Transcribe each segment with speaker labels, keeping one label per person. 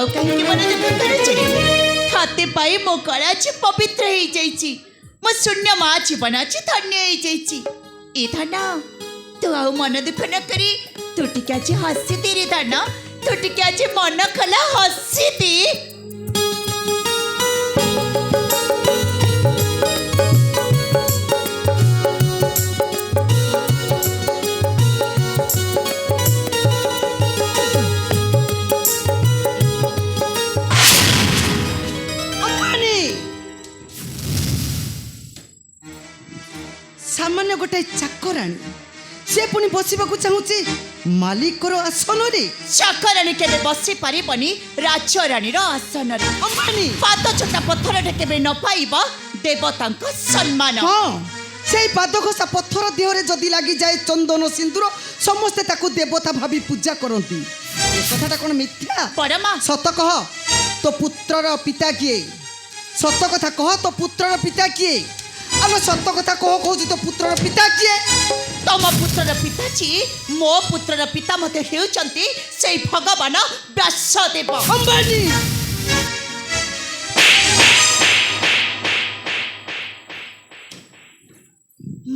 Speaker 1: आउ कहीं मन दुख करुचे खाते पाई मो कला पवित्र हो जाइए मो शून्य माँ जीवन अच्छी धन्य हो जाइए ए धन तू आउ मन दुख न करी तू टिके आज हसी दे रे धन तू टिके आज मन खला हसी दे
Speaker 2: सामान्य गोटे चाकराणी से पुणी बसवा चाहूची मालिक आसन रे
Speaker 1: चाकराणी केबे बसी पारिबनी राजरानी आसन रे
Speaker 2: अंबानी
Speaker 1: पाद छोटा पत्थर रे केबे न पाइबा देवतांक सम्मान
Speaker 2: हां से पाद घोषा पत्थर देहरे जदि लगी जाए चंदन सिंदूर समस्ते ताकू देवता भाभी पूजा करती ए कथाटा कोन मिथ्या
Speaker 1: परमा
Speaker 2: सत कह तो पुत्रर पिता किए सत कथा कह तो पुत्रर पिता किए आलो सत कथा कह कहू तो पुत्रर पिता किए
Speaker 1: तम पुत्रर पिता जी मो पुत्रर पिता मते हेउचंती से भगवान व्यासदेव
Speaker 2: अंबानी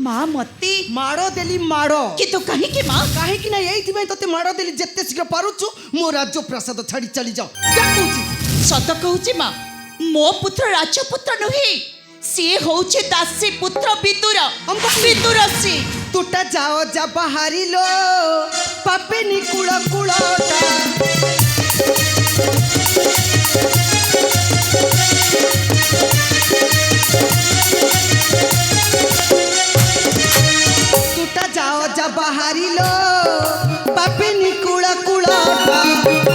Speaker 1: माँ मती
Speaker 2: माड़ो देली माड़ो
Speaker 1: कि तू कहीं कि माँ
Speaker 2: काहे कि ना यही तते माड़ो देली जेते शीघ्र पारुछु मो राज्य प्रसाद छाड़ी चली जाओ क्या कहूची
Speaker 1: सत कहूची माँ मो पुत्र राजपुत्र नुहे सी होचे दासी पुत्र विदुर विदुर सी
Speaker 2: तुटा जाओ जा बाहरी लो पापे निकुल कुलटा तुटा जाओ जा बाहरी लो पापे निकुल कुलटा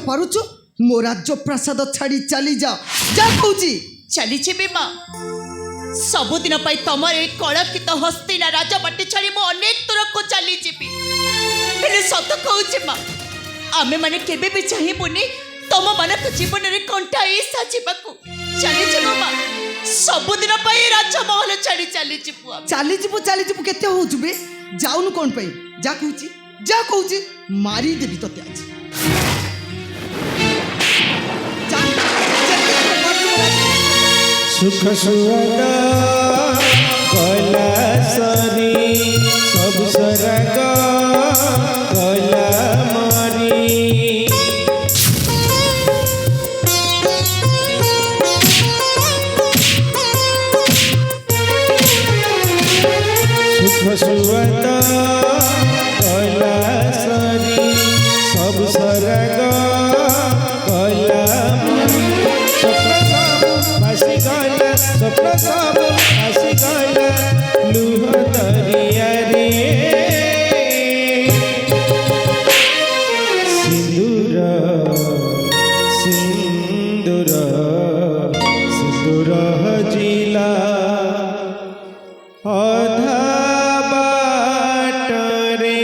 Speaker 2: पारुछु मो राज्य प्रसाद छाड़ी चली जा जा कहूची
Speaker 1: चली जीवी माँ सबुदिन तमर ए कलंकित हस्तिना राजबाटी छाड़ी मो अनेक दूर को चली जीवी हेले सत कहूची माँ आमे माने केबे भी चाहिबुनी तम मानक जीवन रे कंठा ई साजिबाकू चली जीवो माँ सबुदिन राजमहल छाड़ी चली
Speaker 2: जीवु केते हो जुबे जाउनु कोन पई जा कहूची मारी देबी तते आज
Speaker 3: सुख सुवग कला सरी सब सरग कला मरी सुख सुवग कला सरी सब सरग कला मरी स्वप्न सब हसी गला लुह दरिया रे ହଜିଲା ଅଧା ବାଟରେ।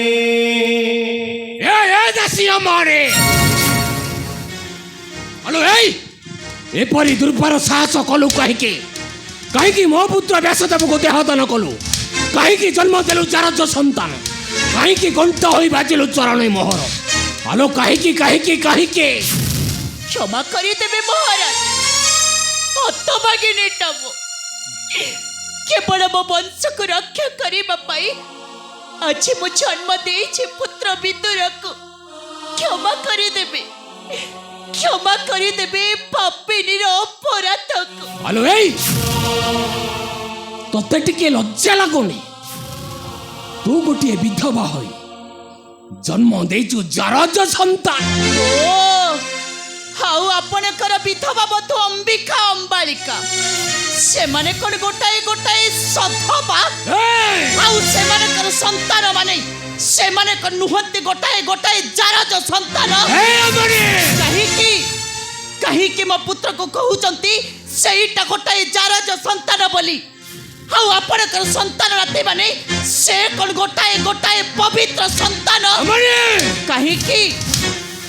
Speaker 4: ମାରେ ହଲୋ ଏଇ ଏପରି ଦୁର୍ବାର ସାହସ କଲୁ କାହିଁକି? କାହିଁକି ମୋ ପୁତ୍ର ବ୍ୟାସଦେବକୁ ଦେହଦାନ କଲୁ? କାହିଁକି ଜନ୍ମ ଦେଲୁ ଚାରଜ ସନ୍ତାନ? କାହିଁକି ଗଣ୍ଟ ହୋଇ ବାଜିଲୁ ଚରଣୀ ମୋହର? ହଲୋ କାହିଁକି କାହିଁକି କାହିଁକି?
Speaker 1: क्षमा କରିଦେବେ ମହାରାଜ। ହତଭାଗିନୀଟା ମୁଁ କେବଳ ମୋ ବଂଶକୁ ରକ୍ଷା କରିବା ପାଇଁ ଆଜି ମୁଁ ଜନ୍ମ ଦେଇଛି ପୁତ୍ର ବିଦୁରକୁ। क्षमा କରିଦେବେ, क्षमा କରିଦେବେ ପାପିନୀର ଅପରାଧକୁ।
Speaker 4: ହଲୋ ଏଇ ତତେ ଟିକେ ଲଜ୍ଜା ଲାଗୁନି? ତୁ ଗୋଟିଏ ବିଧବା ହୋଇ ଜନ୍ମ ଦେଇଛୁ ଜାରଜ ସନ୍ତାନ।
Speaker 1: ଓ ଆଉ ଆପଣଙ୍କର ବିଧବା ବଧୂ ଅମ୍ବିକା ଅମ୍ବାଳିକା ସେମାନେ କଣ ଗୋଟାଏ ଗୋଟାଏ ସଧବା? ଆଉ ସେମାନଙ୍କର ସନ୍ତାନ ମାନେ ସେମାନେ କଣ ନୁହନ୍ତି ଗୋଟାଏ ଗୋଟାଏ ଜାରଜ ସନ୍ତାନ? କାହିଁକି କାହିଁକି ମୋ ପୁତ୍ରକୁ କହୁଛନ୍ତି ସେଇଟା ଗୋଟାଏ ଜାରଜ ସନ୍ତାନ ବୋଲି? ଆଉ ଆପଣଙ୍କର ସନ୍ତାନ ନାତି ମାନେ ସେ କଣ ଗୋଟାଏ ଗୋଟାଏ ପବିତ୍ର ସନ୍ତାନ? କାହିଁକି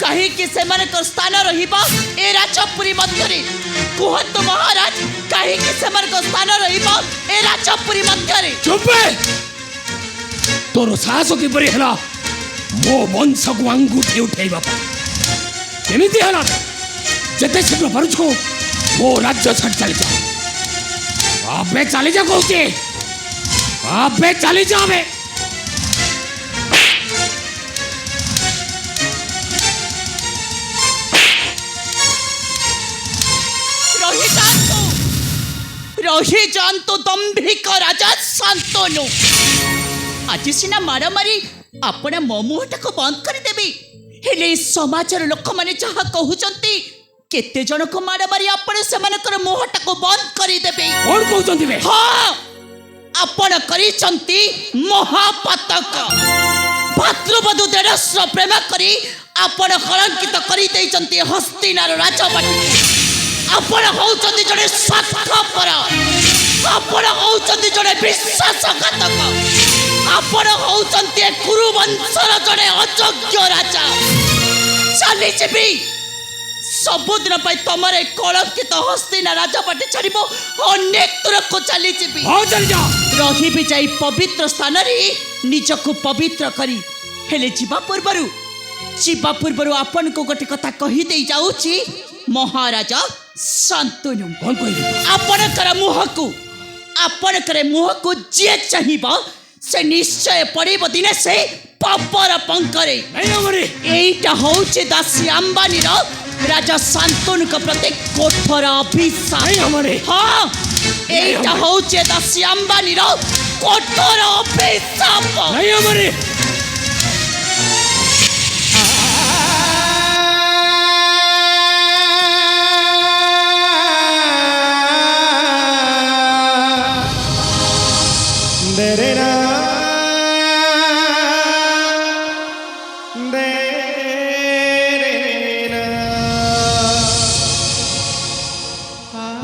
Speaker 1: କାହିଁକି ସେମାନଙ୍କର ସ୍ଥାନ ରହିବ ଏ ରାଜପୁରୀ ମଧ୍ୟରେ? କୁହନ୍ତୁ ମହାରାଜ, କାହିଁକି ସେମାନଙ୍କର ସ୍ଥାନ ରହିବ ଏ ରାଜପୁରୀ ମଧ୍ୟରେ?
Speaker 4: ଚୁପ୍! ତୋର ସାହସ କିପରି ହେଲା ମୋ ବଂଶକୁ ଆଙ୍ଗୁଠି ଉଠେଇବା ପାଇଁ? କେମିତି ହେଲା? ଯେତେ ଶୀଘ୍ର ପାରୁଛୁ ମୋ ରାଜ୍ୟ ଛାଡ଼ି ଚାଲିଯା। ଆବେ ଚାଲିଯା କହୁଛି, ଆବେ ଚାଲିଯା। ଆବେ
Speaker 1: ରହିଯାଆନ୍ତୁ ଦମ୍ଭିକ ରାଜା ଶାନ୍ତନୁ। ଆଜି ସିନା ମାର ମାରି ଆପଣ ମୋ ମୁହଁଟାକୁ ବନ୍ଦ କରିଦେବେ, ହେଲେ ଏ ସମାଜର ଲୋକମାନେ ଯାହା କହୁଛନ୍ତି କେତେ ଜଣକୁ ମାର ମାରି ଆପଣ ସେମାନଙ୍କର ମୁହଁଟାକୁ ବନ୍ଦ କରିଦେବେ।
Speaker 4: କଣ କହୁଛନ୍ତି?
Speaker 1: ହଁ, ଆପଣ କରିଛନ୍ତି ମହାପାତକ। ଭାତୃବଧୂ ଦେଢ଼ଶୁର ପ୍ରେମ କରି ଆପଣ କଳଙ୍କିତ କରିଦେଇଛନ୍ତି ହସ୍ତିନାର ରାଜବାଟୀ। ଆପଣ ହଉଛନ୍ତି ଜଣେ ସ୍ୱାର୍ଥପର, ଆପଣ ହଉଛନ୍ତି ଜଣେ ବିଶ୍ୱାସଘାତକ, ଆପଣ ହଉଛନ୍ତି ଏ କୁରୁବଂଶର ଜଣେ ଅଯୋଗ୍ୟ ରାଜା। ଚାଲିଯିବି, ସବୁଦିନ ପାଇଁ ତମର ଏ କଳଙ୍କିତ ହସ୍ତିନା ରାଜବାଟୀ ଛାଡ଼ିବ ଅନେକ ଦୂରକୁ ଚାଲିଯିବି। ରହିବି ଯାଇ ପବିତ୍ର ସ୍ଥାନରେ ନିଜକୁ ପବିତ୍ର କରି। ହେଲେ ଯିବା ପୂର୍ବରୁ ଆପଣଙ୍କୁ ଗୋଟେ କଥା କହିଦେଇ ଯାଉଛି ମହାରାଜ ଶାନ୍ତନୁ।
Speaker 4: କଣ କହିବି?
Speaker 1: ଆପଣଙ୍କର ମୁହଁକୁ ଯିଏ ଚାହିଁବ ସେ ନିଶ୍ଚୟ ପଡ଼ିବ ଦିନେ ସେ ପାପର ପଙ୍କରେ। ଏଇଟା ହଉଛି ଦାସୀ ଆମ୍ବାନୀର ରାଜା ଶାନ୍ତନୁଙ୍କ ପ୍ରତି କଠୋର ଅଭିଶାପ। ହଁ, ଏଇଟା ହଉଛି ଦାସୀ ଆମ୍ବାନୀର କଠୋର ଅଭିଶାପ।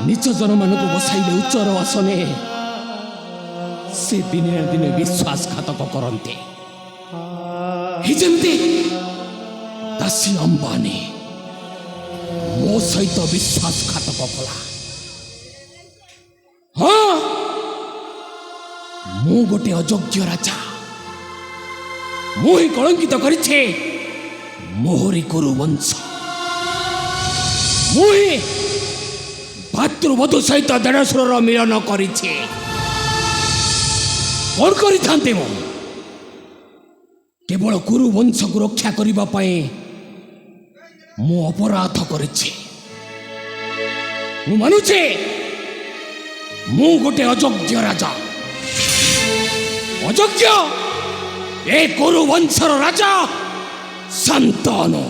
Speaker 4: ନିଜ ଜନମାନଙ୍କୁ ବସାଇଲେ ଉଚ୍ଚର ଆସନେ ସେ ଦିନେ ନା ଦିନେ ବିଶ୍ୱାସଘାତକ କରନ୍ତି। ଯେମିତି ଦାସୀ ଅମ୍ବାନୀ ମୋ ସହିତ ବିଶ୍ୱାସଘାତକ କଲା। ହଁ, ମୁଁ ଗୋଟେ ଅଯୋଗ୍ୟ ରାଜା। ମୁଁ ହିଁ କଳଙ୍କିତ କରିଛି ମୋହରି କୁରୁବଂଶ। ମୁଁ ହିଁ ଭାତୃବଧୂ ସହିତ ଦେଢ଼ଶୁରର ମିଳନ କରିଛି। କଣ କରିଥାନ୍ତି? ମୁଁ କେବଳ କୁରୁବଂଶକୁ ରକ୍ଷା କରିବା ପାଇଁ ମୁଁ ଅପରାଧ କରିଛି। ମୁଁ ମାନୁଛି ମୁଁ ଗୋଟେ ଅଯୋଗ୍ୟ ରାଜା, ଅଯୋଗ୍ୟ ଏ କୁରୁବଂଶର ରାଜା ଶାନ୍ତନୁ।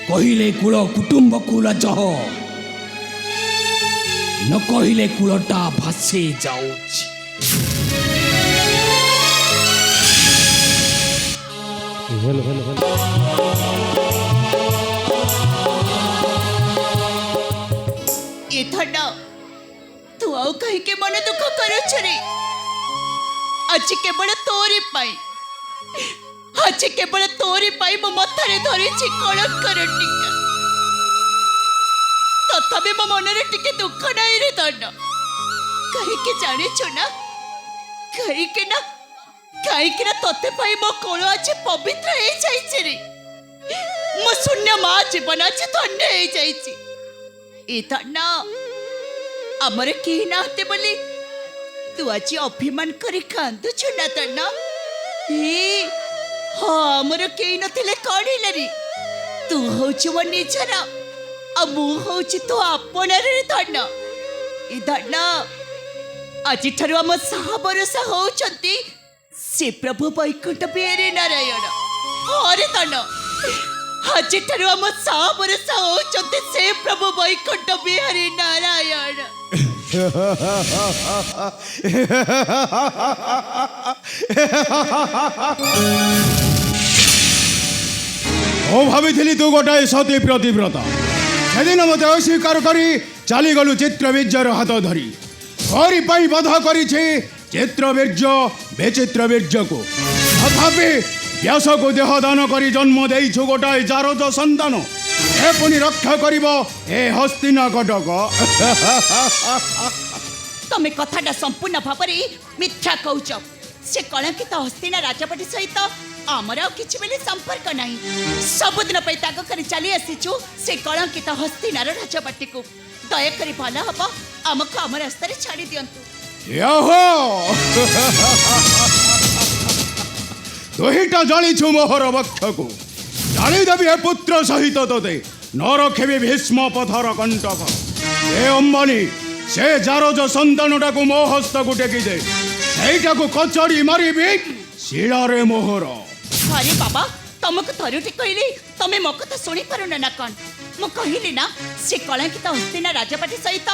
Speaker 4: କହିଲେ କୁଳ କୁଟୁମ୍ବକୁ ଲାଜ, ନ କହିଲେ କୁଳଟା ଭାସି ଯାଉଛି।
Speaker 1: ଏଥର ତୁ ଆଉ କାହିଁକି ମନ ଦୁଃଖ କରୁଛୁ ରେ? ଆଜି କେବଳ ତୋରି ପାଇଁ, ଆଜି କେବଳ ତୋରି ପାଇଁ ମୋ ମଥାରେ ଧରିଛି କଳଙ୍କର ଟୀକା। ତଥାପି ମୋ ମନରେ ଟିକେ ଦୁଃଖ ନାହିଁ ରେ ଧନ। କାହିଁକି ଜାଣିଛୁ ନା? କାହିଁକି ନା ତତେ ପାଇଁ ମୋ କୋଳ ଆଜି ପବିତ୍ର ହେଇଯାଇଛି ରେ। ମୋ ଶୂନ୍ୟ ମା ଜୀବନ ଆଜି ଧନ୍ୟ ହେଇଯାଇଛି। ଏ ଧନ ଆମର କେହି ନାହାନ୍ତି ବୋଲି ତୁ ଆଜି ଅଭିମାନ କରି କାନ୍ଦୁଛୁ ନା ଧନ? ହଁ ଆମର କେହି ନଥିଲେ କଣ ହେଲା ରେ? ତୁ ହଉଛୁ ମୋ ନିଜର ଆଉ ମୁଁ ହଉଛି ତୋ ଆପଣାର ଧନ। ଏ ଧନ ଆଜିଠାରୁ ଆମ ସାହା ଭରସା ହଉଛନ୍ତି ସେ ପ୍ରଭୁ ବୈକୁଣ୍ଠ ବିହାରୀ ନାରାୟଣ। ହରେ ଧନ ଆଜିଠାରୁ ଆମ ସାହା ଭରସା ହଉଛନ୍ତି ସେ ପ୍ରଭୁ ବୈକୁଣ୍ଠ ବିହାରୀ ନାରାୟଣ।
Speaker 3: ମୁଁ ଭାବିଥିଲି ତୁ ଗୋଟାଏ ସତୀ ପ୍ରତିବ୍ରତା। ସେଦିନ ମୋତେ ଅସ୍ୱୀକାର କରି ଚାଲିଗଲୁ ଚିତ୍ରବୀର୍ଯ୍ୟର ହାତ ଧରି। ତୋରି ପାଇଁ ବଧ କରିଛି ଚିତ୍ରବୀର୍ଯ୍ୟ ବିଚିତ୍ର ବୀର୍ଯ୍ୟକୁ। ତଥାପି ବ୍ୟାସକୁ ଦେହ ଦାନ କରି ଜନ୍ମ ଦେଇଛୁ ଗୋଟାଏ ଜାରଜ ସନ୍ତାନ। ଏ ପୁଣି ରକ୍ଷା କରିବ ଏ ହସ୍ତିନା କଟକ।
Speaker 1: ତମେ କଥାଟା ସମ୍ପୂର୍ଣ୍ଣ ଭାବରେ ମିଥ୍ୟା କହୁଛ। ସେ କଳଙ୍କିତ ହସ୍ତିନା ରାଜପାଟି ସହିତ ଆମର ଆଉ କିଛି ବୋଲି ସମ୍ପର୍କ ନାହିଁ। ସବୁଦିନ ପାଇଁ ତ୍ୟାଗ କରି ଚାଲି ଆସିଛୁ ସେ କଳଙ୍କିତ ହସ୍ତିନାର ରାଜପାଟିକୁ। ଦୟାକରି ଭଲ ହବ ଆମକୁ ଆମ ରାସ୍ତାରେ ଛାଡ଼ି ଦିଅନ୍ତୁ।
Speaker 3: ଦୁହିଟା ଜାଳିଛୁ ମୋହର ବକ୍ଷକୁ। ଜାଳିଦେବି ଏ ପୁତ୍ର ସହିତ ତୋତେ। ନ ରଖିବି ଭୀଷ୍ମ ପଥର କଣ୍ଟକ। ଏ ଅମ୍ବାନୀ ସେ ଜାରଜ ସନ୍ତାନଟାକୁ ମୋ ହସ୍ତକୁ ଟେକି ଦେ। ସେଇଟାକୁ କଚଡ଼ି ମାରିବି ଶିଳାରେ ମୋହର।
Speaker 1: ଆରେ ବାବା ତମକୁ ଥରୁଟି କହିଲି ତମେ ମୋ କଥା ଶୁଣିପାରୁନ ନା କଣ? ମୁଁ କହିଲି ନା ସେ କଳଙ୍କିତ ହସ୍ତିନା ରାଜପାଟି ସହିତ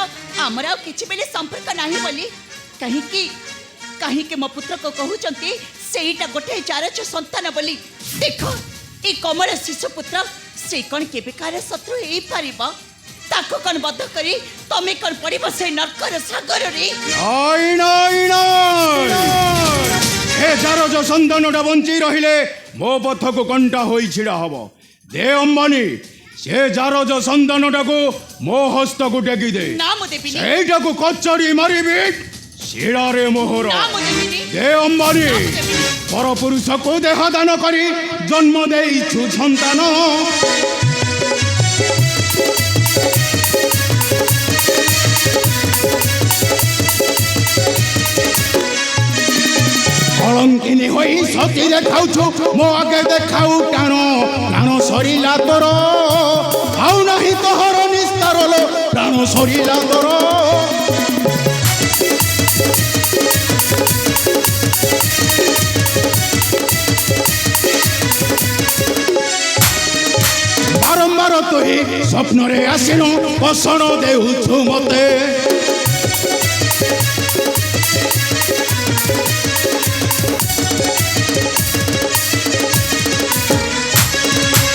Speaker 1: ଆମର ଆଉ କିଛି ବେଲେ ସମ୍ପର୍କ ନାହିଁ ବୋଲି। କାହିଁକି ମୋ ପୁତ୍ରକୁ କହୁଛନ୍ତି ସେଇଟା ଗୋଟେ ଜାରଜ ସନ୍ତାନ ବୋଲି। ଦେଖ ଏ କମଳ ଶିଶୁ ପୁତ୍ର ସେ କଣ କେବେ କାହାର ଶତ୍ରୁ ହେଇପାରିବ? ତାକୁ କଣ ବଦ୍ଧ କରି ତମେ କଣ ପଡ଼ିବ ସେଇ ନର୍କର ସାଗରରେ?
Speaker 3: ଏ ଜାରଜ ସନ୍ତାନଟା ବଞ୍ଚି ରହିଲେ ମୋ ପଥକୁ କଣ୍ଟା ହୋଇ ଛିଡ଼ା ହବ। ଦେ ଅମ୍ବାନୀ ସେ ଜାରଜ ସନ୍ତାନଟାକୁ ମୋ ହସ୍ତକୁ ଟେକି ଦେ।
Speaker 1: ନା ମୁଁ ଦେବିନି।
Speaker 3: ସେଇଟାକୁ କଚଡ଼ି ମାରିବି ଶିଳାରେ ମୋହର।
Speaker 1: ନା ମୁଁ ଦେବିନି।
Speaker 3: ଦେ ଅମ୍ବାନୀ ପରପୁରୁଷକୁ ଦେହ ଦାନ କରି ଜନ୍ମ ଦେଇଛୁ ସନ୍ତାନ। କଳଙ୍କିନୀ ହୋଇ ସତୀ ଦେଖାଉଛୁ ମୋ ଆଗେ ଦେଖାଉ ଟାଣ। ପ୍ରାଣ ସରିଲା ତୋର ଆଉ ନାହିଁ ତୋହର ନିସ୍ତାର ଲୋ। ପ୍ରାଣ ସରିଲା ତୋର। ବାରମ୍ବାର ତୁହି ସ୍ୱପ୍ନରେ ଆସିନୁ ପସଣ ଦେଉଛୁ ମତେ।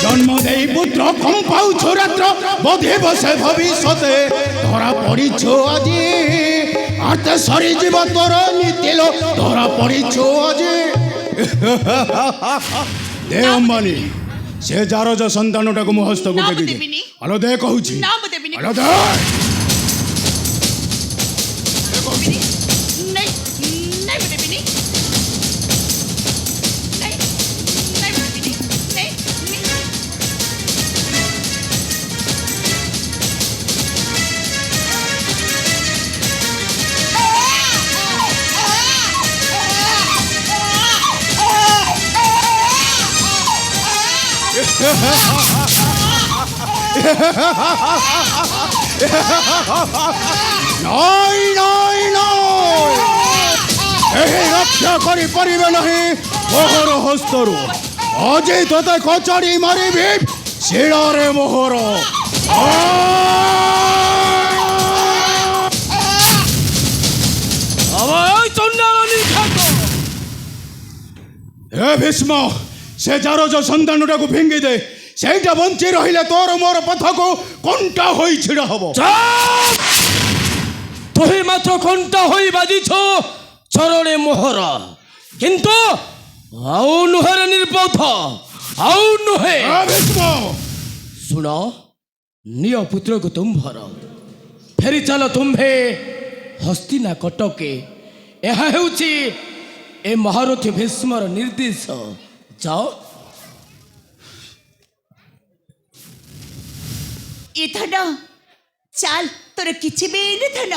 Speaker 3: জন্ম দেই পুত্র কম পাউছো রাত্র বোধে বসে ভবিষ্যতে। ধরা পড়িছ আজি আর্তে সরিଯିବ তোর নীতিল। ধরা পড়িছ আজি। দে অম্বানী ସେ ଜାରଜ ସନ୍ତାନଟାକୁ ମୋ ହସ୍ତକୁ
Speaker 1: ନା ମୁଁ
Speaker 3: ଟେକି ଦେ।
Speaker 1: ଦେବିନି।
Speaker 3: ଆଲୋ ଦେ କହୁଛି।
Speaker 1: ନା ମୁଁ ଦେବିନି।
Speaker 3: ଆଲୋ ଦେ।
Speaker 1: नहीं नहीं मैं देविनी। नहीं नहीं मैं देविनी। नहीं नहीं
Speaker 3: নাই নাই নাই ଏହି ରକ୍ଷା କରିପାରିବେ ନାହିଁ ମୋହର ହସ୍ତରୁ। ଆଜି ତୋତେ କଚଡ଼ି ମାରିବି ଶିଳାରେ ମୋହର। ଏ ଭୀଷ୍ମ ସେ ଜାରଜ ସନ୍ତାନଟାକୁ ଫିଙ୍ଗି ଦେ। ସେଇଟା ବଞ୍ଚି ରହିଲେ ତୋର ମୋର ପଥକୁ କଣ୍ଟା ହୋଇ ଛିଡ଼ା ହବ।
Speaker 4: ତୁହି ମାତ୍ର କଣ୍ଟା ହୋଇ ବାଜିଛ ଚରଣେ ମୋହର, କିନ୍ତୁ ଆଉ ନୁହେଁ ନିର୍ବୋଧ, ଆଉ ନୁହେଁ।
Speaker 3: ଭୀଷ୍ମ
Speaker 4: ଶୁଣ, ନିଅ ପୁତ୍ରକୁ ତୁମ୍ଭର, ଫେରି ଚାଲ ତୁମ୍ଭେ ହସ୍ତିନା କଟକେ। ଏହା ହେଉଛି ଏ ମହାରଥୀ ଭୀଷ୍ମର ନିର୍ଦ୍ଦେଶ। ଯାଅ।
Speaker 1: ଏ ଧନ ଚାଲ, ତୋର କିଛି ବି ହେଇନି ଧନ,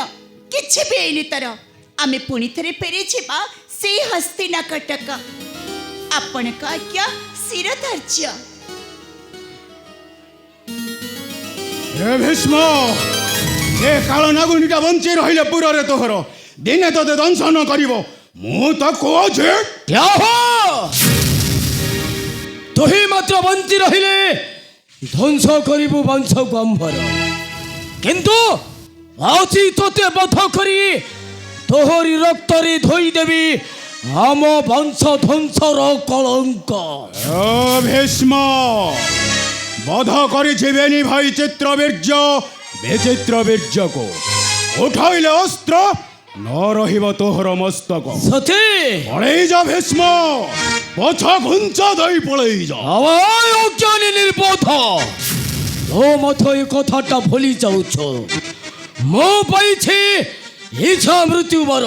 Speaker 1: କିଛି ବି ହେଇନି ତୋର। ଆମେ ପୁଣି ଥରେ ଫେରିଯିବା ସେଇ ହସ୍ତିନା କଟକ। ଆପଣଙ୍କ ଆଜ୍ଞା ଶିରଧାର୍ଯ୍ୟ।
Speaker 3: ହେ ଭୀଷ୍ମ, ଏ କାଳ ନାଗୁଣୀଟା ବଞ୍ଚି ରହିଲେ ପୁରରେ ତୋହର ଦିନେ ତୋତେ ଦଂଶନ କରିବ। ମୁଁ ତ କହୁଛି
Speaker 4: ତୁହି ମାତ୍ର ବଞ୍ଚି ରହିଲେ ଧ୍ୱଂସ କରିବୁ ବଂଶକୁ ଆମ୍ଭର, କିନ୍ତୁ ଆଜି ତୋତେ ବଧ କରି ତୋହରି ରକ୍ତରେ ଧୋଇଦେବି ଆମ ବଂଶ ଧ୍ୱଂସର କଳଙ୍କ।
Speaker 3: ଭୀଷ୍ମ, ବଧ କରିଯିବେନି ଭାଇ ଚିତ୍ରବୀର୍ଯ୍ୟ ବିଚିତ୍ର ବୀର୍ଯ୍ୟକୁ। ଉଠାଇଲେ ଅସ୍ତ୍ର ନ ରହିବ ତୋହର ମସ୍ତକ।
Speaker 4: ସତେ
Speaker 3: ପଳେଇ ଯା ଭୀଷ୍ମ, ପଛ ଘୁଞ୍ଚ ଦେଇ ପଳେଇ ଯା।
Speaker 4: ଅଜ୍ଞାନୀ ନିର୍ବୋଧ, ତୋ ମତ ଏ କଥାଟା ଭୁଲି ଯାଉଛ। ମୁଁ ପାଇଛି ଇଚ୍ଛା ମୃତ୍ୟୁ ବର।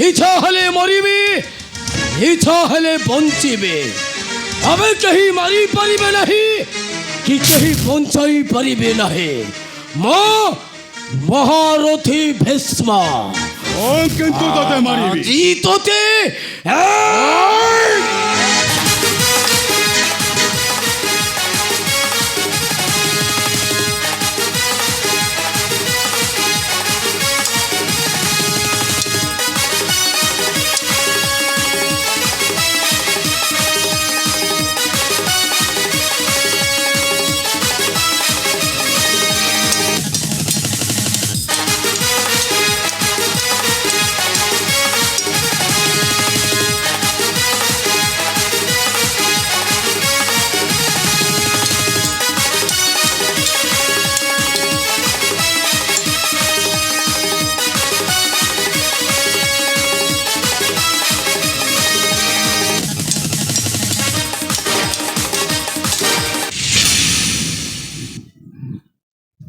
Speaker 4: ଇଚ୍ଛା ହେଲେ ମରିବି, ଇଚ୍ଛା ହେଲେ ବଞ୍ଚିବେ। ଆମେ କେହି ମାରିପାରିବେ ନାହିଁ କି କେହି ବଞ୍ଚାଇ ପାରିବେ ନାହିଁ। ମୁଁ ମହାରଥୀ ଭୀଷ୍ମ।
Speaker 3: କିନ୍ତୁ ତୋତେ ମାରିବି।
Speaker 4: ଆଜି ତୋତେ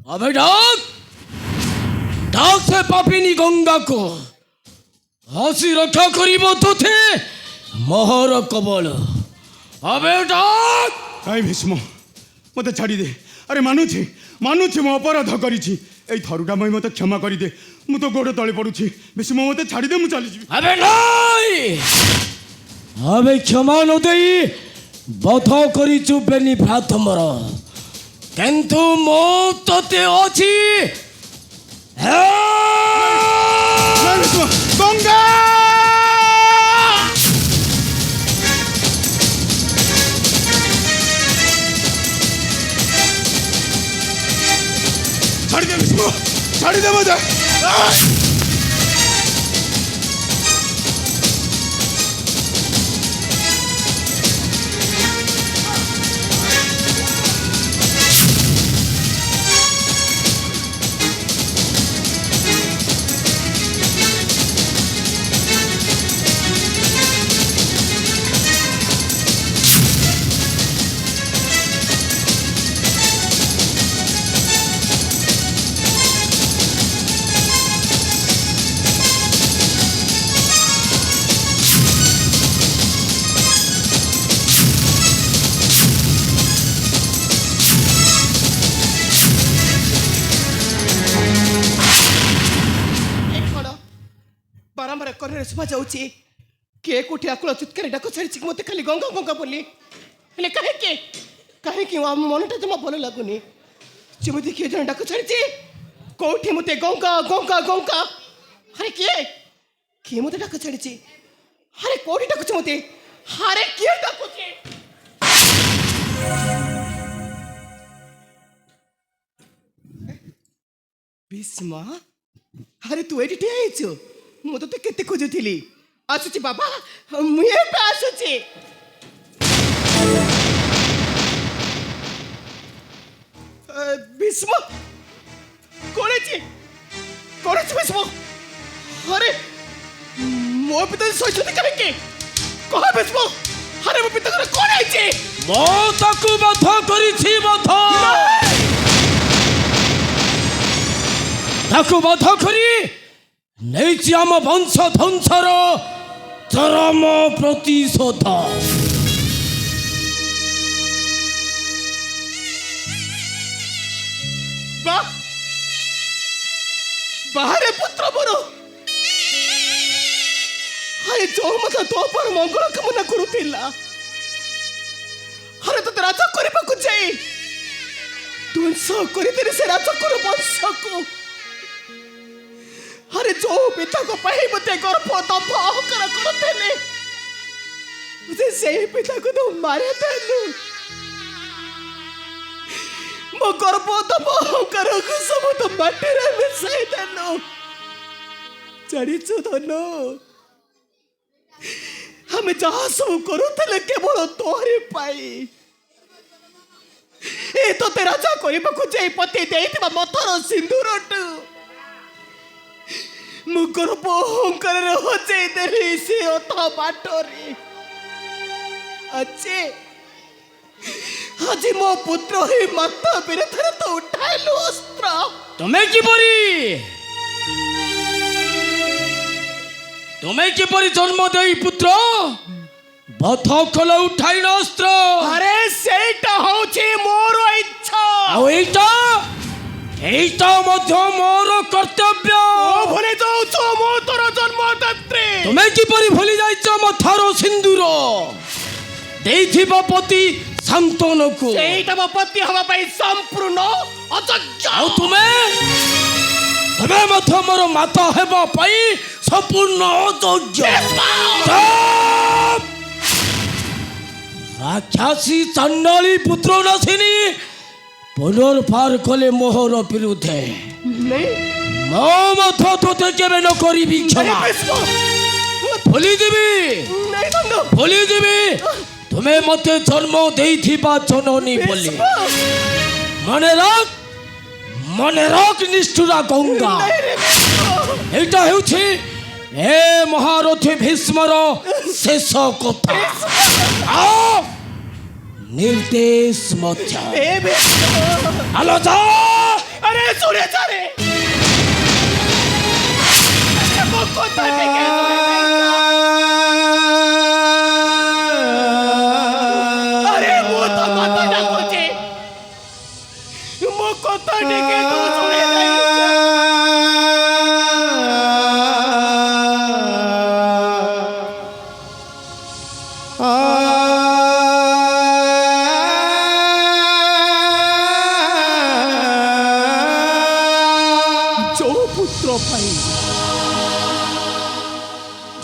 Speaker 4: अबे डाक डाक से पापिनी गंगा को हसी रक्षा करिब तोथे मोहर कबल। अबे डाक
Speaker 3: କାଇଁ ଭୀଷ୍ମ, ମୋତେ ଛାଡ଼ିଦେ। ଆରେ ମାନୁଛି ମାନୁଛି ମୁଁ ଅପରାଧ କରିଛି। ଏଇ ଥରୁଟା ପାଇଁ ମୋତେ କ୍ଷମା କରିଦେ। ମୁଁ ତ ଗୋଡ଼ ତଳେ ପଡ଼ୁଛି। ଭୀଷ୍ମ, ମୋତେ ଛାଡ଼ିଦେ, ମୁଁ ଚାଲିଯିବି।
Speaker 4: अबे नहीं अबे क्षमा न देई बध करी चुबेनी भ्रातमर, किंतु मो तोते अछि।
Speaker 3: ଭୀଷ୍ମ, ଗଙ୍ଗା! ଛାଡ଼ିଦେ ଭୀଷ୍ମ, ଛାଡ଼ିଦେ ମୋତେ।
Speaker 5: ବାରମ୍ବାର କର୍ଣ୍ଣରେ ଶୁଭାଯାଉଛି କିଏ କୋଠି ଆକୁଳ ଚିତ୍କାରୀ ଡାକ ଛାଡ଼ିଛି ମୋତେ ଖାଲି ଗଙ୍ଗା ଗଙ୍ଗା ବୋଲି। ହେଲେ କାହିଁକି କାହିଁକି ଆମ ମନଟା ଜମା ଭଲ ଲାଗୁନି। ଯେମିତି କିଏ ଜଣେ ଡାକ ଛାଡ଼ିଛି, କୋଉଠି ମୋତେ ଗଙ୍ଗା ଗଙ୍ଗା ଗଙ୍ଗା। ଆରେ କିଏ କିଏ ମୋତେ ଡାକ ଛାଡ଼ିଛି? ଆରେ କୋଉଠି ଡାକୁଛି ମୋତେ? ଆରେ କିଏ ଡାକୁଛି? ଭୀଷ୍ମ, ଆରେ ତୁ ଏଇଠି ଠିଆ ହେଇଛୁ? ମୁଁ ତତେ କେତେ ଖୋଜୁଥିଲି। ଆସୁଛି ବାବା, ମୁଁ ଏବେ ଆସୁଛି। भीष्म कौन है भीष्म अरे मो पिता सहित कहीं कह भीष्म अरे मो पिता कौन है
Speaker 4: मो ताकू बध करिछि बध ताकू बध करी नेछि आम वंश ध्वंसर चरम प्रतिशोध
Speaker 5: बाहरे पुत्र मोर अरे जो मत तो पर मंगल कामना करुला अरे तो राजा करने जाई ध्वंस कर से राजा कर वंश को अरे जो पिता को पाई मते गर्भ दंभ अहंकार करते मुझे से पिता को तो मारे देलु मो गर्भ दंभ अहंकार को सब तो माटी रे मिसाई देलु जानिछु धनु हमें जहाँ सब करुले केवल तोहरी पाई ए तो तेरा जा करने को जाई पति देइथिबा मथर सिंदूर मुगर अहंकार हजे देली से अथा बाटरी अच्छे आज मो पुत्र ही माता विरुद्ध तो उठाइलु अस्त्र
Speaker 4: तुम्हें किपरि जन्म दे पुत्र बध कल उठाइन अस्त्र
Speaker 5: अरे सेटा होची मोर इच्छा
Speaker 4: आउ एइटा मध्य मोर कर्तव्य
Speaker 5: ओ भूली जाउछो मो तोर जन्मदात्री
Speaker 4: तुम्हें किपरि भूली जाइछ मथार सिंदूर देइथिब पति शांतन को
Speaker 5: सेटा मो पति हवा पई संपूर्ण अयोग्य
Speaker 4: आउ तुम्हें मध्य मोर माता हेबा पई संपूर्ण अयोग्य राक्षसी चंडाली पुत्र नासिनी पुनर्पार कले मोहर विरुद्धे
Speaker 5: नहीं
Speaker 4: मो मथ तोते केबे न करिबि क्षमा भूली देबी
Speaker 5: नहीं नंदो
Speaker 4: भूली देबी तुम्हें मते जन्म देइथिबा जननी बोली मने रख निष्ठुरा गंगा एटा हेउछि ए महारथी भीष्मर शेष कथा आओ निर्देश मध्य
Speaker 5: ए भीष्म
Speaker 4: हेलो जा
Speaker 5: अरे सुने सारे मो कोता टिके अरे मो तो माता ना कोचे मो कोता टिके तो सुने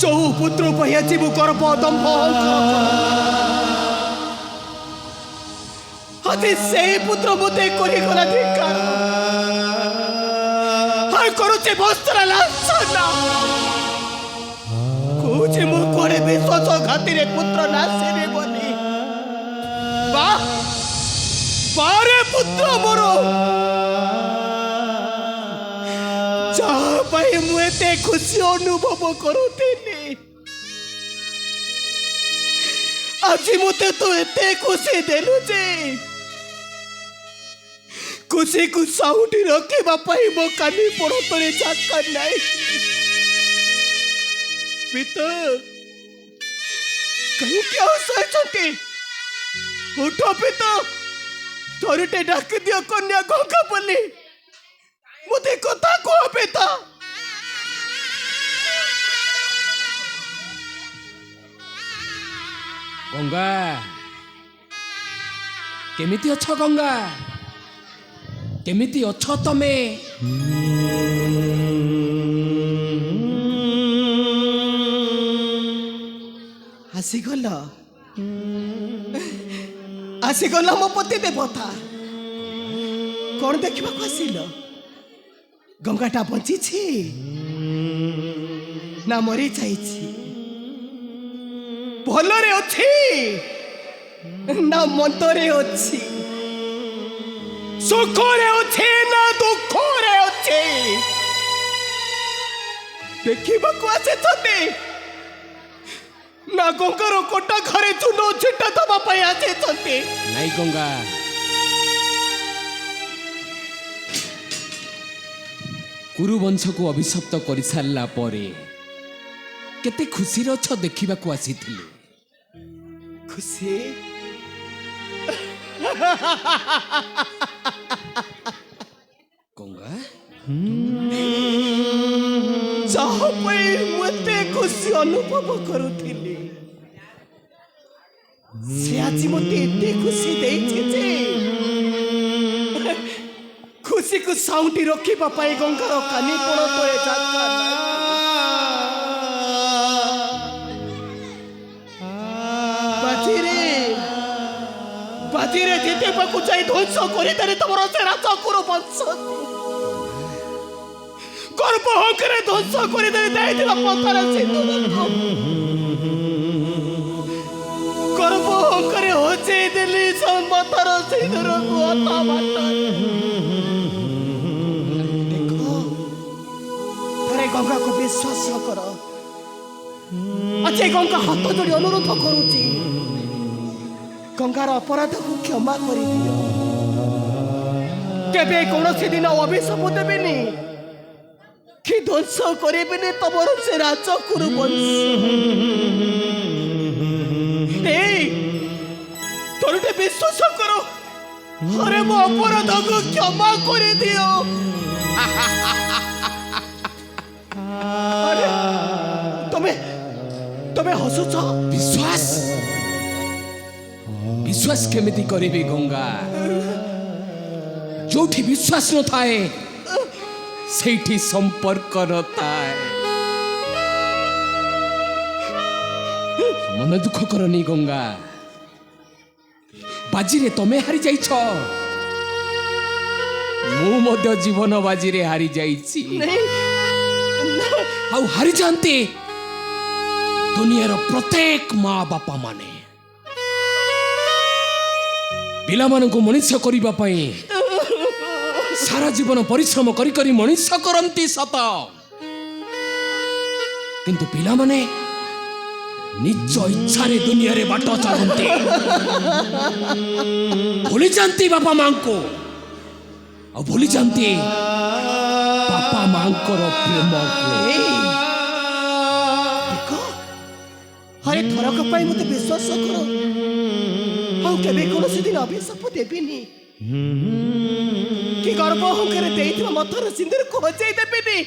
Speaker 5: जो पुत्र पाई आज मु गर्भ दंभ आज से पुत्र मते करी गला धिकार हाय करूचे वस्त्र लांछना कोचे मु करे विश्वास घातीरे पुत्र नासिरे बोली बा पारे पुत्र मोरो जहाँ पाई मु एते खुशी अनुभव करुथिली आज मते तो एते खुशी देलु जे खुशी को साउंडी रखे बापाई मो कानी पड़ो तोरे जाकर नहीं पिता कहीं क्या सोचते उठो पिता थोड़े डाक दियो कन्या गंगा बोली मुझे कथा कह पिता
Speaker 4: गंगा केमिति अछ गंगा केमिति अछ तमे
Speaker 5: आसीगल मो पति देवता कौन देखा आसिल गंगाटा बंची ना मरी जाइछि भलरे अच्छी ना मंतरे अच्छी ସୁଖରେ ଅଛି ନା ଦୁଃଖରେ ଅଛି ଦେଖିବାକୁ ଆସିଛନ୍ତି ନା ଗଙ୍ଗାର କୋଟା ଘରେ ଚୂନ ଛିଟା ଦେବା ପାଇଁ ଆସିଛନ୍ତି?
Speaker 4: ନାଇଁ ଗଙ୍ଗା, କୁରୁବଂଶକୁ ଅଭିଶପ୍ତ କରିସାରିଲା ପରେ କେତେ ଖୁସିରେ ଅଛ ଦେଖିବାକୁ ଆସିଥିଲି।
Speaker 5: ଖୁସି
Speaker 4: ଗଙ୍ଗା,
Speaker 5: ଯାହା ପାଇଁ ମୁଁ ଏତେ ଖୁସି ଅନୁଭବ କରୁଥିଲି ସେ ଆଜି ମୋତେ ଏତେ ଖୁସି ଦେଇଛି ଯେ ଖୁସିକୁ ସାଉଁଟି ରଖିବା ପାଇଁ ଗଙ୍ଗାର କାନି ପଣ ତଳେ ଜାଗା ନାହିଁ। ବାଜିରେ ଜିତିବାକୁ ଯାଇ ଧ୍ୱଂସ କରିଦେଲେ ତମର ସେ ରାଜକୁର ବଂଶକୁ ଗର୍ବ ହଙ୍କରେ ଧ୍ୱଂସ କରିଦେଲେ ଦେଇଥିବା ପଥର ସିନ୍ଦୁରକୁ ଗର୍ବ ହଙ୍କରେ ହଜେଇ ଦେଲି ପଥର ସିନ୍ଦୁରକୁ ଅତା ବାଟରେ। ଦେଖ ଥରେ ଗଙ୍ଗାକୁ ବିଶ୍ୱାସ କର। ଆଜି ଗଙ୍ଗା ହାତ ଯୋଡ଼ି ଅନୁରୋଧ କରୁଛି ଗଙ୍ଗାର ଅପରାଧକୁ କ୍ଷମା କରିଦିଅ। କେବେ କୌଣସି ଦିନ ଅଭିଶାପ ଦେବେନି କି ଧ୍ୱଂସ କରିବେନି ତମର ସେ ରାଜକୁରୁ ବଂଶ। ତୋରଟେ ବିଶ୍ୱାସ କର। ଆରେ ମୋ ଅପରାଧକୁ କ୍ଷମା କରିଦିଅ। ଆରେ ତମେ ହସୁଛ?
Speaker 4: ବିଶ୍ୱାସ ବିଶ୍ୱାସ କେମିତି କରିବି ଗଙ୍ଗା? ଯୋଉଠି ବିଶ୍ୱାସ ନଥାଏ ସେଇଠି ସମ୍ପର୍କ ନଥାଏ। ମନ ଦୁଃଖ କରନି ଗଙ୍ଗା, ବାଜିରେ ତମେ ହାରି ଯାଇଛ, ମୁଁ ମଧ୍ୟ ଜୀବନ ବାଜିରେ ହାରି ଯାଇଛି। ଆଉ ହାରିଯାଆନ୍ତି ଦୁନିଆର ପ୍ରତ୍ୟେକ ମା ବାପା ମାନେ। ପିଲାମାନଙ୍କୁ ମଣିଷ କରିବା ପାଇଁ ସାରା ଜୀବନ ପରିଶ୍ରମ କରି କରି ମଣିଷ କରନ୍ତି ସତ, କିନ୍ତୁ ପିଲାମାନେ ନିଜ ଇଚ୍ଛାରେ ଦୁନିଆରେ ବାଟ ଚାଲନ୍ତି, ଭୁଲି ଯାଆନ୍ତି ବାପା ମାଙ୍କୁ, ଆଉ ଭୁଲି ଯାଆନ୍ତି ବାପା ମାଙ୍କର ପ୍ରେମକୁ।
Speaker 5: ଆରେ ଥରକ ପାଇଁ ମତେ ବିଶ୍ୱାସ କର। ଆଉ କେବେ କୌଣସି ଦିନ ଅଭିଶାପ ଦେବିନି କି ଗର୍ବ ଅହଙ୍କାର ଦେଇଥିବା ମଥର ସିନ୍ଦୁରକୁ ହଜେଇ ଦେବିନି।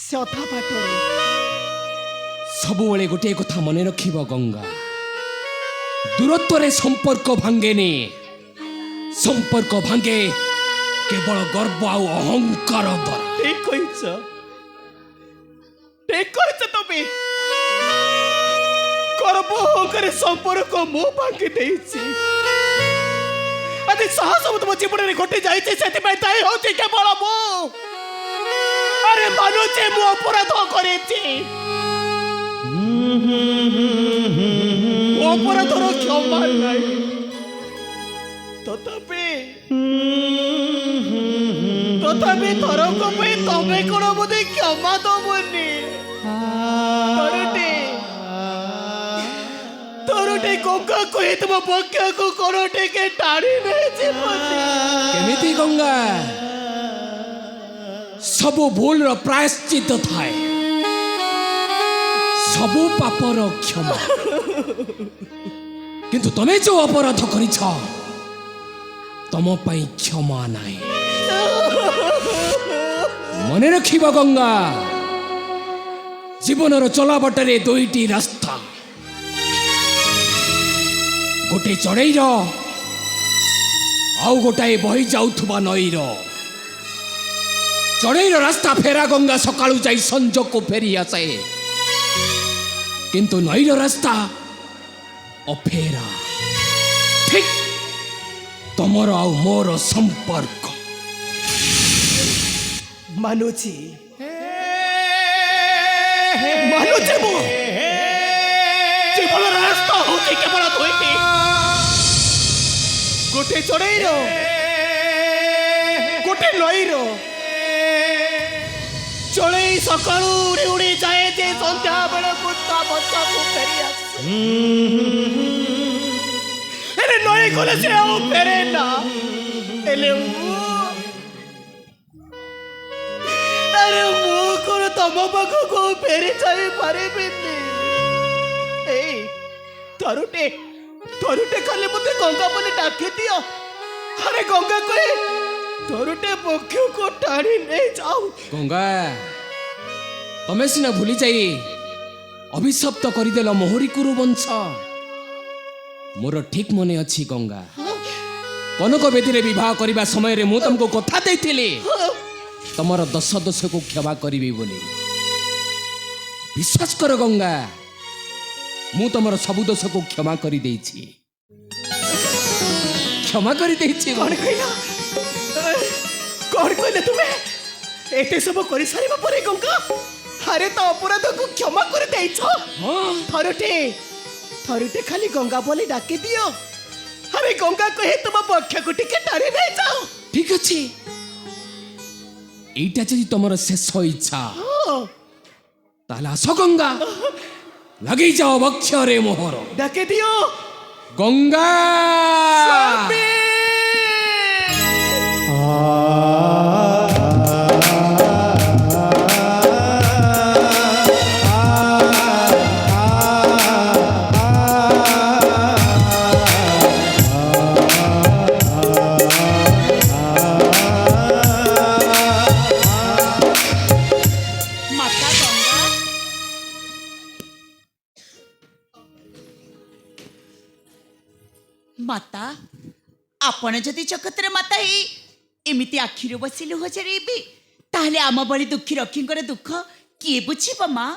Speaker 5: ସେ ଅଧା ବାଟରେ
Speaker 4: ସବୁବେଳେ ଗୋଟିଏ କଥା ମନେ ରଖିବ ଗଙ୍ଗା, ଦୂରତ୍ୱରେ ସମ୍ପର୍କ ଭାଙ୍ଗେନି, ସମ୍ପର୍କ ଭାଙ୍ଗେ କେବଳ ଗର୍ବ ଆଉ ଅହଙ୍କାର ଦ୍ୱାରା।
Speaker 5: ଠିକ କହିଛ, ଠିକ କହିଛ ତମେ। ଗର୍ବ ଅହଙ୍କାର ସମ୍ପର୍କ ମୁଁ ଭାଙ୍ଗି ଦେଇଛି। ଆଜି ସାହସ ତମ ଜୀବନରେ ଘଟି ଯାଇଛି, ସେଥିପାଇଁ ଦାୟୀ ହଉଛି କେବଳ ମୁଁ। ଆରେ ମାନୁଛି ମୁଁ ଅପରାଧ କରିଛି, ଅପରାଧର କ୍ଷମା ନାହିଁ। ତଥାପି ଥରକ ପାଇଁ ତମେ କଣ ବୋଧେ କ୍ଷମା ଦବନି? ତୋରଟେ ଗଙ୍ଗା କହିଥିବ ପକ୍ଷକୁ କଣ ଟିକେ ଟାଣି ନେଇଯିବନି?
Speaker 4: କେମିତି ଗଙ୍ଗା? ସବୁ ଭୁଲର ପ୍ରାୟଶ୍ଚିତ ଥାଏ, ସବୁ ପାପର କ୍ଷମା। କିନ୍ତୁ ତମେ ଯୋଉ ଅପରାଧ କରିଛ ତମ ପାଇଁ କ୍ଷମା ନାହିଁ। ମନେ ରଖିବ ଗଙ୍ଗା, ଜୀବନର ଚଲାବାଟରେ ଦୁଇଟି ରାସ୍ତା, ଗୋଟେ ଚଢ଼େଇର ଆଉ ଗୋଟାଏ ବହି ଯାଉଥିବା ନଈର। ଚଢ଼େଇର ରାସ୍ତା ଫେରା ଗଙ୍ଗା ସକାଳୁ ଯାଇ ସଞ୍ଜକୁ ଫେରି ଆସେ, କିନ୍ତୁ ନଈର ରାସ୍ତା ଅଫେରା। ଠିକ୍ ତମର ଆଉ ମୋର ସମ୍ପର୍କ।
Speaker 5: ମାନୁଛି ମୁଁ ଜୀବନର ରାସ୍ତା ହଉଛି କେବଳ ଦୁଇଟି, ଗୋଟେ ଚଢ଼େଇର गोटे नईर चढ़ई सका उड़ी उड़ी जाए जे संध्या बेला कुत्ता बच्चा को फेरी आसे नई गले से आओ फेरे ना एले अरे मु कोन तम पाखु को फेरी जाई पारिबिनी ए तरुटे तरुटे खाली मते गंगा बोली डाकी दियो अरे गंगा कहे तरुटे पक्ष को टाणी नहीं जाओ
Speaker 4: गंगा तमे सिना भूली जाई अभिशप्त करदेल मोहरी कुरु वंश मोर ठीक मने अच्छी गंगा कनक बेदी विवाह करने समय मु तुमको कथा देथिली तमर दश दोष को क्षमा करी बोली विश्वास कर गंगा मु तमर सबु दोष को क्षमा करी देछि क्षमा करी देछि
Speaker 5: कौन कहला कौन कहले तुम्हें एते सब करि सारिबा परे गंगा अरे तो अपराध को क्षमा कर देइछो थरुटे थरुटे खाली गंगा बोली डाकी दियो अरे गंगा कहे तुम पक्ष को टिके टाणी नहीं जाओ
Speaker 4: ठीक अछि এইটা যদি তোমার শেষ ইচ্ছা তাহলে আসো গঙ্গা লাগি যাও বক্ষরে মোহর
Speaker 5: ডাকে দিও
Speaker 4: গঙ্গা
Speaker 1: माता आपण जदि जगतर माता ही एमिति आखिरु बसी लुह झरेबे ताहले आम बड़ी दुखी रखींकर दुख किए बुझीब माँ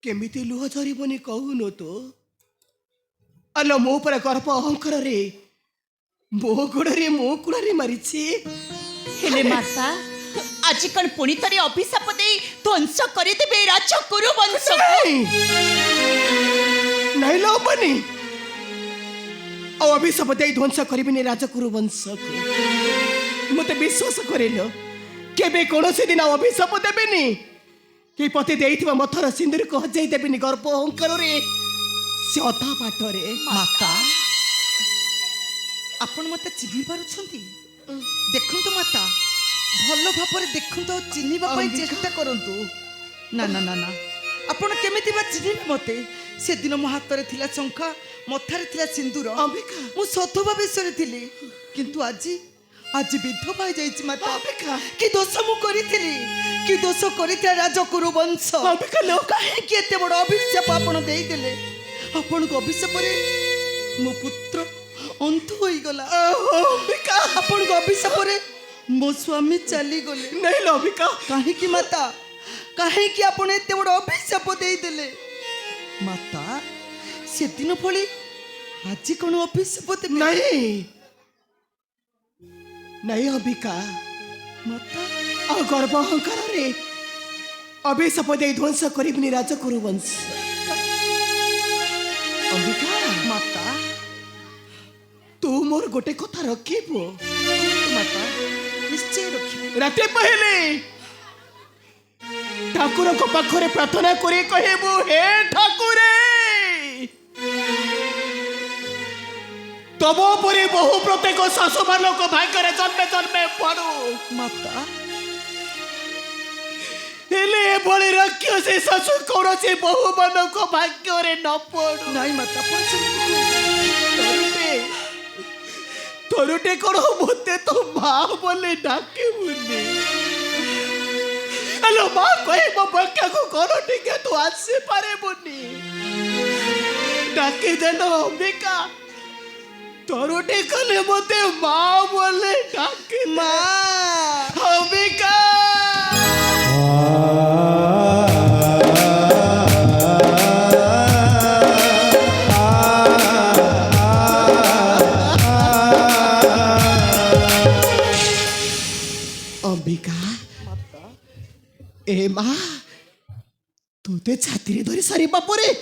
Speaker 5: केमिति लुह झरिबनी कहूनो तो अलो मो पर गर्भ अहंकार रे मो गोड़े मो कुड़े मारिछि
Speaker 1: हेले माता आज कण पुणी तरे अभिशाप दे ध्वंस करि देबे राज कुरु वंश
Speaker 5: नहीं लो बनी अभिशाप दे ध्वंस करिबिनी राजकुरु वंश को मते विश्वास करेलो केबे कोनोसी दिन अभिशाप देबेनी के पति देइथिबा मथर सिंदूर को हजाई देबेनी गर्भ अहंकार रे से अधा बाटरे
Speaker 2: माता आपण मते चिन्हि पारुछंती देखंतु माता भल भाବରେ देखंतु चिन्हिबा पई चेष्टा करंतु ना ना ना ना आपण केमिति बा चिन्हिबे मते से दिन मो हाथ रे थिला शंखा मथारे थिला सिंदूर
Speaker 5: अंबिका
Speaker 2: मु सथवा बेसरे थिली किंतु आज आज विधवा हो जाइछि माता
Speaker 5: अंबिका
Speaker 2: कि दोष मु करिथिली कि दोष करिथिला राजकुरु वंश
Speaker 5: अंबिका लो
Speaker 2: काहे कि एते बड़ अभिशाप आपण देई देले आपण को अभिशाप रे मो पुत्र अंत होई गला
Speaker 5: अंबिका
Speaker 2: आपण को अभिशाप रे मो स्वामी चली गले
Speaker 5: नहीं लो अंबिका
Speaker 2: काहे कि माता काहे कि आपण एते बड़ अभिशाप देई देले माता से दिन भली आज कोन अभिशाप देबे
Speaker 5: नहीं नहीं अंबिका
Speaker 2: माता
Speaker 5: गर्भ अहंकार रे अभिशाप दे ध्वंस करिबिनी राजकुरु वंश अंबिका
Speaker 2: माता
Speaker 5: तू मोर गोटे कथा रखिबो
Speaker 2: माता निश्चय रखी
Speaker 5: राते पहले ठाकुर को पाखरे प्रार्थना करे कहबो हे ठाकुरे तब परे बहु प्रत्येक शाशु मानक भाग्य जन्मे जन्मे पड़ू
Speaker 2: माता
Speaker 5: हेले बड़े राक्षसी शाशु कौन से बहु मानक भाग्य न पड़ू
Speaker 2: नहीं माता
Speaker 5: तरुटे तरुटे कौन मते तो माँ बोले डाके मुनि हेलो माँ कहे मो भाग्य को कौन टिके तू आसे पारे मुनि डाके देनो अंबिका तरुटे कले मते माँ बोले डाके
Speaker 2: माँ
Speaker 5: अंबिका अंबिका ए माँ तू ते छाती रे धरी सारी बापरे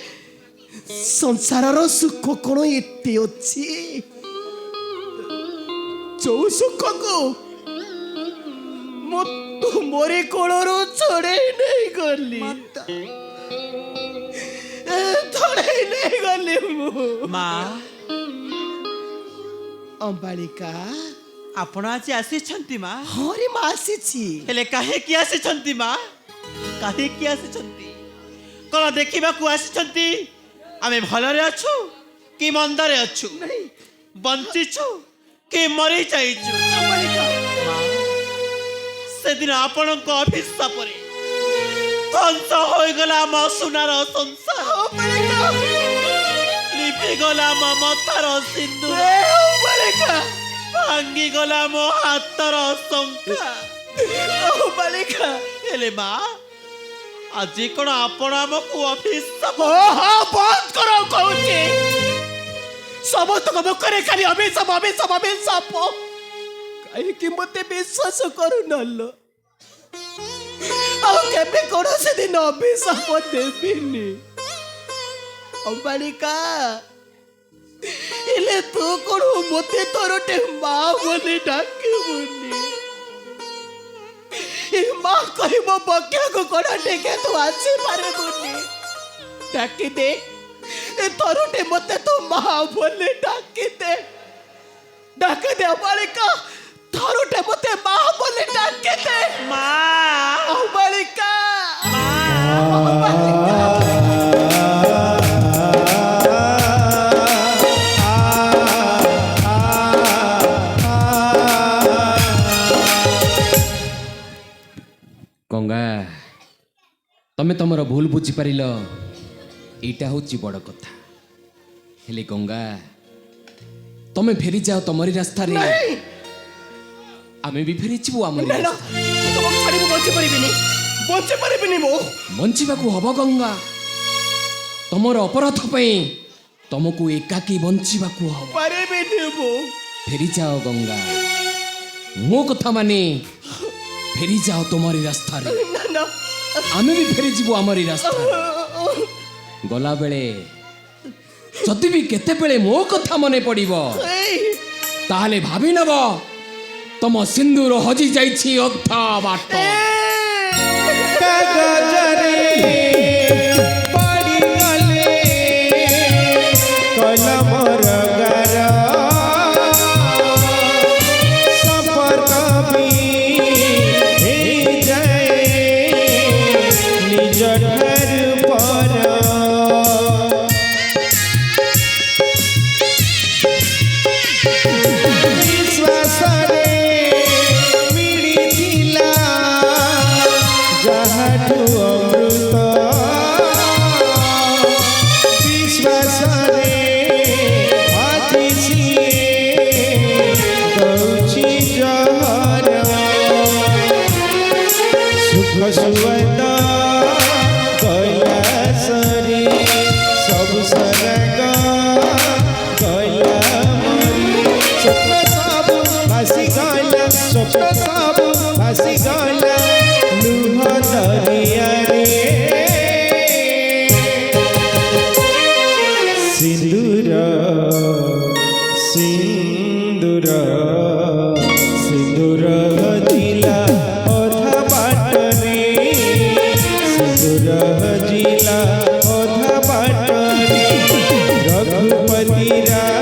Speaker 5: संसार सुख कौन एते अच्छी जो सुख को ମୁଁ ତୁମରି କୋଳରୁ ଛଡ଼େଇ ନେଇ ଗଲି
Speaker 2: ମାତା
Speaker 5: ଛଡ଼େଇ ନେଇ ଗଲି ମୁଁ
Speaker 2: ମା
Speaker 5: ଅମ୍ବାଳିକା
Speaker 2: ଆପଣ ଆଜି ଆସିଛନ୍ତି ମା
Speaker 5: ହରି ମା ଆସିଛି
Speaker 2: ହେଲେ କାହିଁକି ଆସିଛନ୍ତି ମା କାହିଁକି ଆସିଛନ୍ତି କଣ ଦେଖିବାକୁ ଆସିଛନ୍ତି ଆମେ ଭଲରେ ଅଛୁ କି ମନ୍ଦରେ ଅଛୁ ବଞ୍ଚିଛୁ କି ମରି ଯାଇଛୁ ସେଦିନ ଆପଣଙ୍କ ଅଭିଶାପରେ ଧ୍ୱଂସ ହୋଇଗଲା ଆମ ସୁନାର ସଂସାର ଲିଭିଗଲା ଆମ ମଥାର ସିନ୍ଦୁର ଭାଙ୍ଗିଗଲା ମୋ ହାତର ଶଙ୍ଖା ହେଲେ ମା ଆଜି କଣ ଆପଣ ଆମକୁ ଅଭିଶାପ
Speaker 5: ବନ୍ଦ କର କହୁଛି ସମସ୍ତଙ୍କ ମୁଖରେ ଖାଲି ଅଭିଶାପ ଅଭିଶାପ ଅଭିଶାପ କାହିଁକି ମତେ ବିଶ୍ୱାସ କରୁନଲ ଆଉ କେବେ କୌଣସି ଦିନ ଅଭିଶାପ ଦେବିନି ଅମ୍ବାଳିକା ହେଲେ ତୁ କଣ ମତେ ତୋର ଟେ ମା ବୋଲି ଡାକିବୁନି ମା କହିବ ବକ୍ୟାକୁ କଣ ଟିକେ ତୁ ଆସିପାରିବୁନି ଡାକିଦେ ତୋରଟେ ମତେ ତୁ ମା ବୋଲି ଡାକିଦେ ଅମ୍ବାଳିକା ତୋରଟେ ମତେ ମା ବୋଲି ଡାକିଦେ
Speaker 2: ମା
Speaker 5: ଅମ୍ବାଳିକା
Speaker 4: ଗଙ୍ଗା ତମେ ତମର ଭୁଲ ବୁଝିପାରିଲ ଏଇଟା ହଉଛି ବଡ଼ କଥା ହେଲେ ଗଙ୍ଗା ତମେ ଫେରିଯାଅ ତମରି ରାସ୍ତାରେ ଆମେ ବି ଫେରିଯିବୁ ଆମରି ରାସ୍ତାରେ
Speaker 5: ବଞ୍ଚିପାରିବିନି ମୁଁ
Speaker 4: ବଞ୍ଚିବାକୁ ହବ ଗଙ୍ଗା ତମର ଅପରାଧ ପାଇଁ ତମକୁ ଏକାକୀ ବଞ୍ଚିବାକୁ ହବ
Speaker 5: ପାରିବିନି ମୁଁ
Speaker 4: ଫେରିଯାଅ ଗଙ୍ଗା ମୋ କଥା ମାନେ ଫେରିଯାଅ ତମରି ରାସ୍ତାରେ ଆମେ ବି ଫେରିଯିବୁ ଆମରି ରାସ୍ତାରେ ଗଲାବେଳେ ଯଦି ବି କେତେବେଳେ ମୋ କଥା ମନେ ପଡ଼ିବ ତାହେଲେ ଭାବି ନେବ ତମ ସିନ୍ଦୁର ହଜି ଯାଇଛି ଅଧା ବାଟ
Speaker 6: सिंदूर जिला अधा बाटरे सिंदूर जिला अधा बाटरे रघुपति रा